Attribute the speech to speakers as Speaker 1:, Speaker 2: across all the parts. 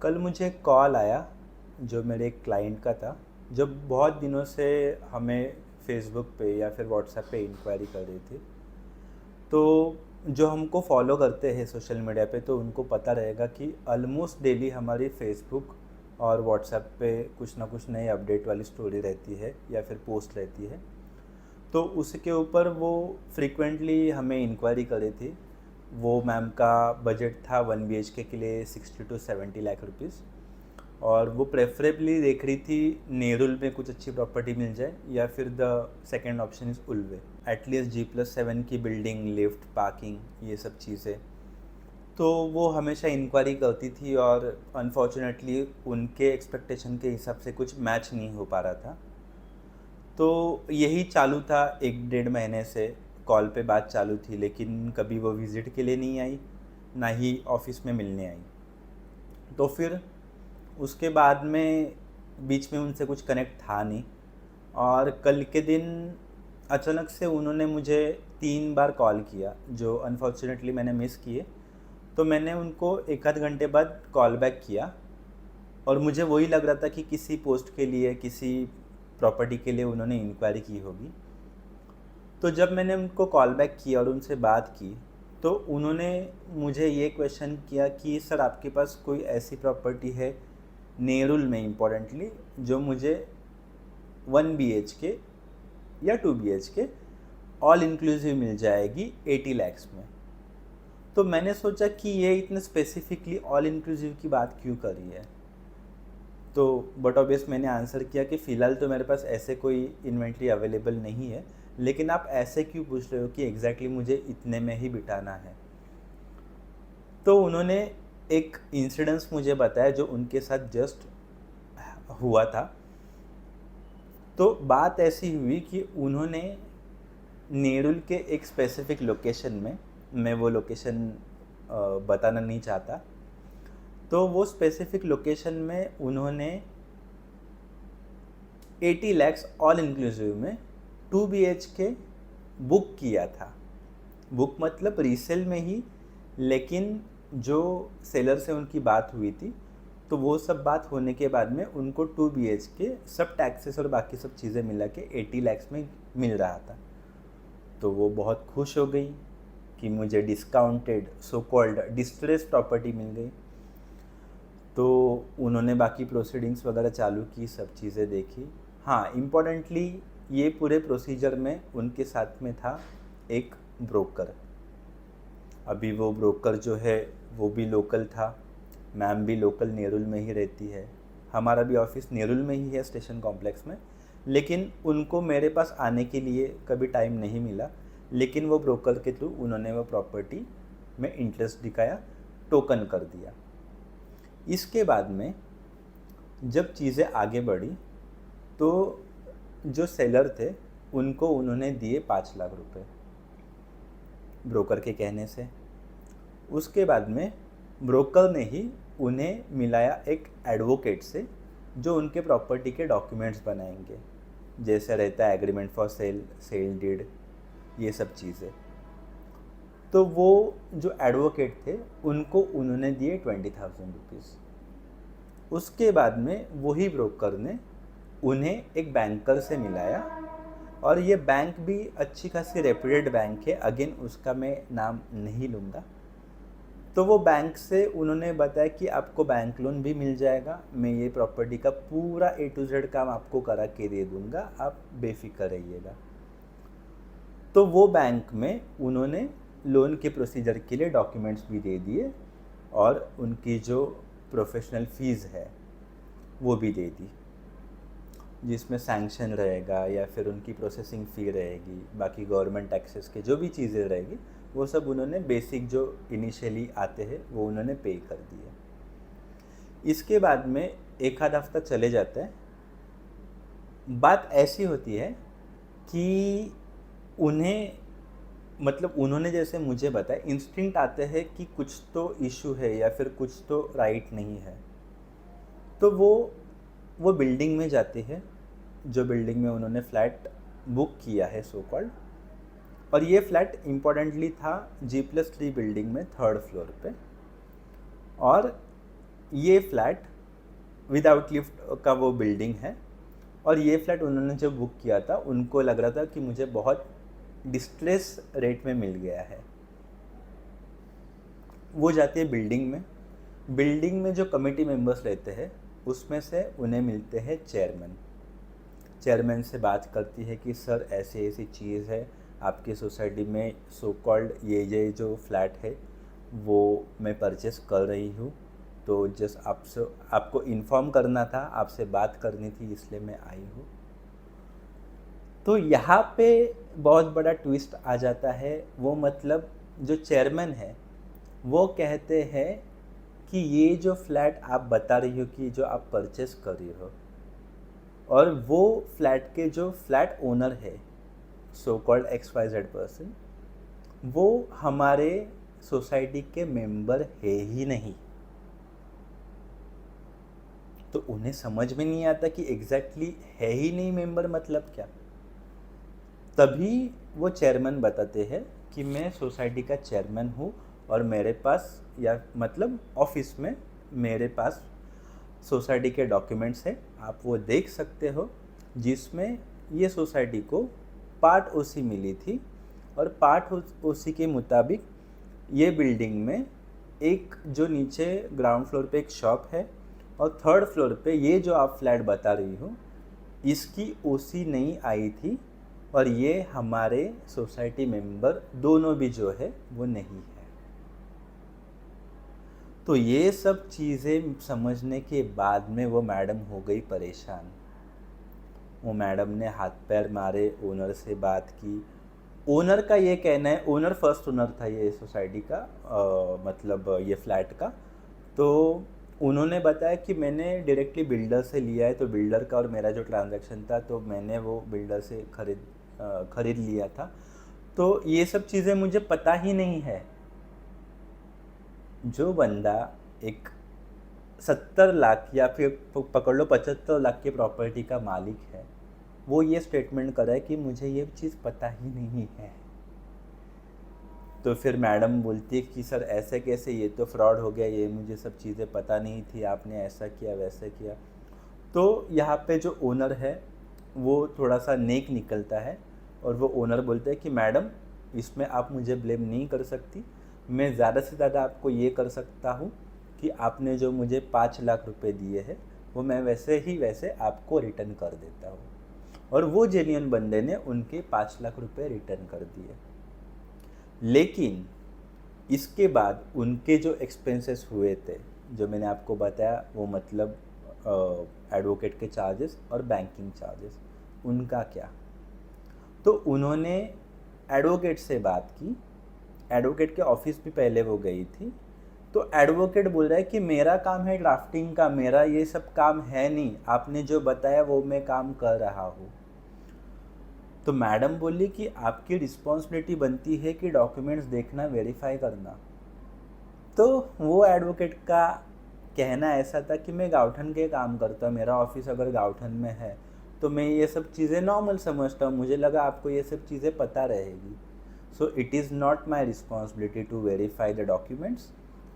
Speaker 1: कल मुझे एक कॉल आया जो मेरे एक क्लाइंट का था, जो बहुत दिनों से हमें फेसबुक पे या फिर व्हाट्सएप पे इंक्वायरी कर रही थी। तो जो हमको फॉलो करते हैं सोशल मीडिया पे, तो उनको पता रहेगा कि ऑलमोस्ट डेली हमारी फेसबुक और व्हाट्सएप पे कुछ ना कुछ नई अपडेट वाली स्टोरी रहती है या फिर पोस्ट रहती है। तो उसके ऊपर वो फ्रीक्वेंटली हमें इंक्वायरी कर रही थी। वो मैम का बजट था 1 BHK के लिए 60 to 70 लाख रुपीज़, और वो प्रेफरेबली देख रही थी नेरुल में कुछ अच्छी प्रॉपर्टी मिल जाए, या फिर the second option is Ulwe. At least G+7 की बिल्डिंग, लिफ्ट, पार्किंग, ये सब चीज़ें। तो वो हमेशा इंक्वायरी करती थी, और अनफॉर्चुनेटली उनके एक्सपेक्टेशन के हिसाब से कुछ मैच नहीं हो पा रहा था। तो यही चालू था 1 डेढ़ महीने से। कॉल पे बात चालू थी, लेकिन कभी वो विज़िट के लिए नहीं आई, ना ही ऑफिस में मिलने आई। तो फिर उसके बाद में बीच में उनसे कुछ कनेक्ट था नहीं, और कल के दिन अचानक से उन्होंने मुझे 3 बार कॉल किया, जो अनफॉर्चुनेटली मैंने मिस किए। तो मैंने उनको एक आध घंटे बाद कॉल बैक किया, और मुझे वही लग रहा था कि किसी पोस्ट के लिए, किसी प्रॉपर्टी के लिए उन्होंने इंक्वायरी की होगी। तो जब मैंने उनको कॉल बैक किया और उनसे बात की, तो उन्होंने मुझे ये क्वेश्चन किया कि सर, आपके पास कोई ऐसी प्रॉपर्टी है नेरुल में इम्पोर्टेंटली, जो मुझे 1 BHK या 2 BHK ऑल इंक्लूसिव मिल जाएगी 80 lakhs में। तो मैंने सोचा कि ये इतने स्पेसिफिकली ऑल इंक्लूसिव की बात क्यों कर रही है। तो बट ऑब्वियस मैंने आंसर किया कि फ़िलहाल तो मेरे पास ऐसे कोई इन्वेंट्री अवेलेबल नहीं है, लेकिन आप ऐसे क्यों पूछ रहे हो कि एग्जैक्टली मुझे इतने में ही बिठाना है। तो उन्होंने एक इंसिडेंस मुझे बताया जो उनके साथ जस्ट हुआ था। तो बात ऐसी हुई कि उन्होंने नेरुल के एक स्पेसिफिक लोकेशन में, मैं वो लोकेशन बताना नहीं चाहता, तो वो स्पेसिफिक लोकेशन में उन्होंने 80 lakhs ऑल इंक्लूसिव में 2 BHK बुक किया था। बुक मतलब रीसेल में ही, लेकिन जो सेलर से उनकी बात हुई थी, तो वो सब बात होने के बाद में उनको 2 BHK सब टैक्सेस और बाकी सब चीज़ें मिला के 80 lakhs में मिल रहा था। तो वो बहुत खुश हो गई कि मुझे discounted, so called distress property मिल गई। तो उन्होंने बाकी प्रोसीडिंग्स वगैरह चालू की, सब चीज़ें देखी। हाँ, इम्पोर्टेंटली ये पूरे प्रोसीजर में उनके साथ में था एक ब्रोकर। अभी वो ब्रोकर जो है वो भी लोकल था, मैम भी लोकल नेरुल में ही रहती है, हमारा भी ऑफिस नेरुल में ही है स्टेशन कॉम्प्लेक्स में। लेकिन उनको मेरे पास आने के लिए कभी टाइम नहीं मिला, लेकिन वो ब्रोकर के थ्रू उन्होंने वो प्रॉपर्टी में इंटरेस्ट दिखाया, टोकन कर दिया। इसके बाद में जब चीज़ें आगे बढ़ी, तो जो सेलर थे उनको उन्होंने दिए 5 लाख रुपए ब्रोकर के कहने से। उसके बाद में ब्रोकर ने ही उन्हें मिलाया एक एडवोकेट से, जो उनके प्रॉपर्टी के डॉक्यूमेंट्स बनाएंगे, जैसे रहता है agreement for sale, sale deed, ये सब चीज़ें। तो वो जो एडवोकेट थे उनको उन्होंने दिए 20,000 रुपीज़। उसके बाद में वही ब्रोकर ने उन्हें एक बैंकर से मिलाया, और ये बैंक भी अच्छी खासी रेप्यूटेड बैंक है, अगेन उसका मैं नाम नहीं लूँगा। तो वो बैंक से उन्होंने बताया कि आपको बैंक लोन भी मिल जाएगा, मैं ये प्रॉपर्टी का पूरा A to Z काम आपको करा के दे दूँगा, आप बेफिक्र रहिएगा। तो वो बैंक में उन्होंने लोन के प्रोसीजर के लिए डॉक्यूमेंट्स भी दे दिए, और उनकी जो प्रोफेशनल फ़ीस है वो भी दे दी, जिसमें सैंक्शन रहेगा या फिर उनकी प्रोसेसिंग फ़ी रहेगी, बाकी गवर्नमेंट टैक्सेस के जो भी चीज़ें रहेगी, वो सब उन्होंने बेसिक जो इनिशियली आते हैं वो उन्होंने पे कर दिए। इसके बाद में एक आध हफ्ता चले जाता है। बात ऐसी होती है कि उन्हें, मतलब उन्होंने जैसे मुझे बताया, इंस्टिंक्ट आते हैं कि कुछ तो इशू है या फिर कुछ तो राइट नहीं है। तो वो बिल्डिंग में जाते हैं, जो बिल्डिंग में उन्होंने फ्लैट बुक किया है सो कॉल्ड, और ये फ्लैट इम्पोर्टेंटली था G+3 बिल्डिंग में 3rd फ्लोर पे। और ये फ्लैट विदाउट लिफ्ट का वो बिल्डिंग है, और ये फ्लैट उन्होंने जब बुक किया था उनको लग रहा था कि मुझे बहुत डिस्ट्रेस रेट में मिल गया है। वो जाती है बिल्डिंग में। बिल्डिंग में जो कमेटी मेंबर्स रहते हैं उसमें से उन्हें मिलते हैं चेयरमैन। चेयरमैन से बात करती है कि सर ऐसी ऐसी चीज़ है आपकी सोसाइटी में, सो कॉल्ड ये जो फ्लैट है वो मैं परचेस कर रही हूँ, तो जस्ट आपसे आपको इन्फॉर्म करना था, आपसे बात करनी थी, इसलिए मैं आई हूँ। तो यहाँ पे बहुत बड़ा ट्विस्ट आ जाता है। वो मतलब जो चेयरमैन है वो कहते हैं कि ये जो फ्लैट आप बता रही हो कि जो आप परचेस कर रही हो, और वो फ्लैट के जो फ्लैट ओनर है सो कॉल्ड XYZ पर्सन, वो हमारे सोसाइटी के मेंबर है ही नहीं। तो उन्हें समझ में नहीं आता कि एग्जैक्टली है ही नहीं मेंबर मतलब क्या। तभी वो चेयरमैन बताते हैं कि मैं सोसाइटी का चेयरमैन हूँ और मेरे पास, या मतलब ऑफिस में मेरे पास सोसाइटी के डॉक्यूमेंट्स हैं, आप वो देख सकते हो, जिसमें ये सोसाइटी को पार्ट ओसी मिली थी, और पार्ट ओसी के मुताबिक ये बिल्डिंग में एक जो नीचे ग्राउंड फ्लोर पे एक शॉप है, और थर्ड फ्लोर पे ये जो आप फ्लैट बता रही हो इसकी ओसी नहीं आई थी, और ये हमारे सोसाइटी मेंबर दोनों भी जो है वो नहीं है। तो ये सब चीज़ें समझने के बाद में वो मैडम हो गई परेशान। वो मैडम ने हाथ पैर मारे, ओनर से बात की। ओनर का ये कहना है, ओनर फर्स्ट ओनर था ये सोसाइटी का, मतलब ये फ्लैट का। तो उन्होंने बताया कि मैंने डायरेक्टली बिल्डर से लिया है, तो बिल्डर का और मेरा जो ट्रांजैक्शन था तो मैंने वो बिल्डर से खरीद लिया था, तो ये सब चीज़ें मुझे पता ही नहीं है। जो बंदा एक 70 लाख या फिर पकड़ लो 75 लाख की प्रॉपर्टी का मालिक है, वो ये स्टेटमेंट कर रहा है कि मुझे ये चीज़ पता ही नहीं है। तो फिर मैडम बोलती है कि सर ऐसे कैसे, ये तो फ्रॉड हो गया, ये मुझे सब चीज़ें पता नहीं थी, आपने ऐसा किया वैसा किया। तो यहाँ पे जो ओनर है वो थोड़ा सा नेक निकलता है, और वो ओनर बोलते हैं कि मैडम इसमें आप मुझे ब्लेम नहीं कर सकती, मैं ज़्यादा से ज़्यादा आपको ये कर सकता हूँ कि आपने जो मुझे 5 लाख रुपए दिए हैं वो मैं वैसे आपको रिटर्न कर देता हूँ। और वो जेन्युइन बंदे ने उनके 5 लाख रुपए रिटर्न कर दिए। लेकिन इसके बाद उनके जो एक्सपेंसेस हुए थे, जो मैंने आपको बताया, वो मतलब एडवोकेट के चार्जेस और बैंकिंग चार्जेस, उनका क्या। तो उन्होंने एडवोकेट से बात की, एडवोकेट के ऑफिस भी पहले वो गई थी। तो एडवोकेट बोल रहा है कि मेरा काम है ड्राफ्टिंग का, मेरा ये सब काम है नहीं, आपने जो बताया वो मैं काम कर रहा हूँ। तो मैडम बोली कि आपकी रिस्पॉन्सिबिलिटी बनती है कि डॉक्यूमेंट्स देखना, वेरीफाई करना। तो वो एडवोकेट का कहना ऐसा था कि मैं गाउठन के काम करता हूँ, मेरा ऑफिस अगर गाउठन में है तो मैं ये सब चीज़ें नॉर्मल समझता हूँ, मुझे लगा आपको ये सब चीज़ें पता रहेगी। So it is not my responsibility to verify the documents,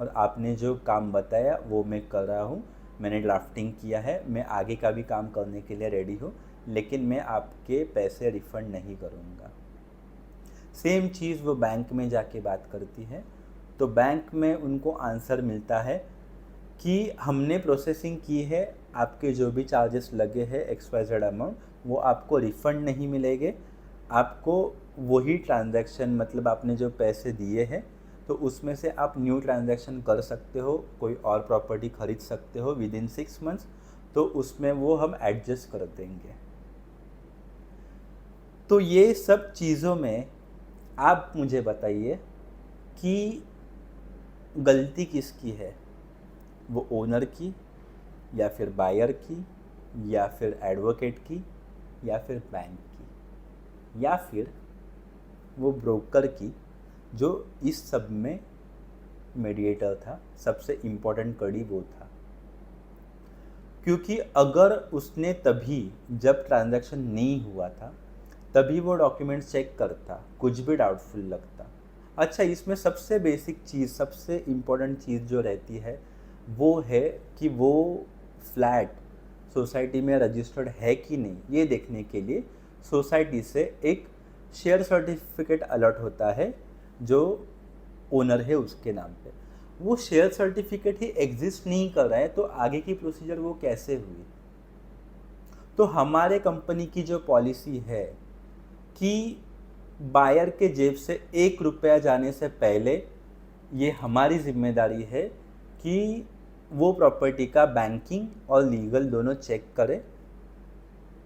Speaker 1: और आपने जो काम बताया वो मैं कर रहा हूँ, मैंने ड्राफ्टिंग किया है, मैं आगे का भी काम करने के लिए रेडी हूँ, लेकिन मैं आपके पैसे रिफ़ंड नहीं करूँगा। सेम चीज़ वो बैंक में जाके बात करती है, तो बैंक में उनको आंसर मिलता है कि हमने प्रोसेसिंग की है, आपके जो भी चार्जेस लगे हैं XYZ अमाउंट वो आपको रिफ़ंड नहीं मिलेंगे, आपको वही ट्रांजैक्शन, मतलब आपने जो पैसे दिए हैं तो उसमें से आप न्यू ट्रांजैक्शन कर सकते हो, कोई और प्रॉपर्टी खरीद सकते हो विद इन 6 मंथ्स, तो उसमें वो हम एडजस्ट कर देंगे। तो ये सब चीज़ों में आप मुझे बताइए कि गलती किसकी है, वो ओनर की, या फिर बायर की, या फिर एडवोकेट की, या फिर बैंक की, या फिर वो ब्रोकर की जो इस सब में मीडिएटर था, सबसे इम्पोर्टेंट कड़ी वो था। क्योंकि अगर उसने तभी, जब ट्रांजैक्शन नहीं हुआ था तभी वो डॉक्यूमेंट्स चेक करता, कुछ भी डाउटफुल लगता। अच्छा, इसमें सबसे बेसिक चीज़, सबसे इम्पोर्टेंट चीज़ जो रहती है, वो है कि वो फ्लैट सोसाइटी में रजिस्टर्ड है कि नहीं, ये देखने के लिए सोसाइटी से एक शेयर सर्टिफिकेट अलॉट होता है जो ओनर है उसके नाम पे। वो शेयर सर्टिफिकेट ही एग्जिस्ट नहीं कर रहा है तो आगे की प्रोसीजर वो कैसे हुई? तो हमारे कंपनी की जो पॉलिसी है कि बायर के जेब से 1 रुपया जाने से पहले ये हमारी जिम्मेदारी है कि वो प्रॉपर्टी का बैंकिंग और लीगल दोनों चेक करे।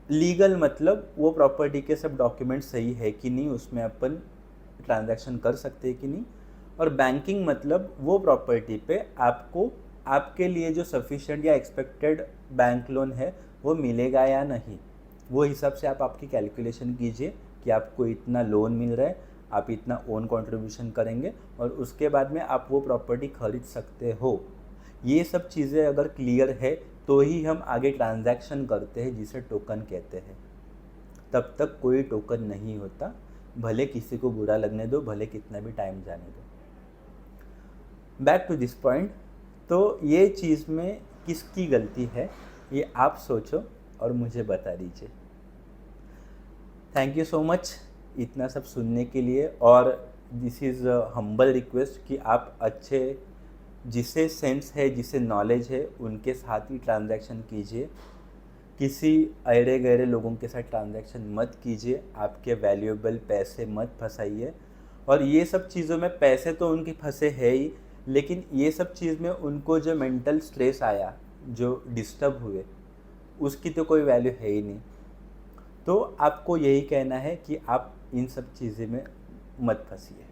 Speaker 1: लीगल मतलब वो प्रॉपर्टी के सब डॉक्यूमेंट सही है कि नहीं, उसमें अपन ट्रांजैक्शन कर सकते हैं कि नहीं। और बैंकिंग मतलब वो प्रॉपर्टी पे आपको आपके लिए जो सफिशिएंट या एक्सपेक्टेड बैंक लोन है वो मिलेगा या नहीं। वो हिसाब से आप आपकी कैलकुलेशन कीजिए कि आपको इतना लोन मिल रहा है, आप इतना ओन कंट्रीब्यूशन करेंगे और उसके बाद में आप वो प्रॉपर्टी खरीद सकते हो। ये सब चीज़ें अगर क्लियर है तो ही हम आगे ट्रांजैक्शन करते हैं जिसे टोकन कहते हैं। तब तक कोई टोकन नहीं होता, भले किसी को बुरा लगने दो, भले कितना भी टाइम जाने दो। बैक टू दिस पॉइंट, तो ये चीज़ में किसकी गलती है ये आप सोचो और मुझे बता दीजिए। थैंक यू सो मच इतना सब सुनने के लिए। और दिस इज़ हम्बल रिक्वेस्ट कि आप अच्छे, जिसे सेंस है, जिसे नॉलेज है, उनके साथ ही ट्रांजैक्शन कीजिए। किसी अरे गहरे लोगों के साथ ट्रांजैक्शन मत कीजिए, आपके वैल्यूएबल पैसे मत फंसाइए। और ये सब चीज़ों में पैसे तो उनके फंसे है ही, लेकिन ये सब चीज़ में उनको जो मेंटल स्ट्रेस आया, जो डिस्टर्ब हुए, उसकी तो कोई वैल्यू है ही नहीं। तो आपको यही कहना है कि आप इन सब चीज़ें में मत फंसिए।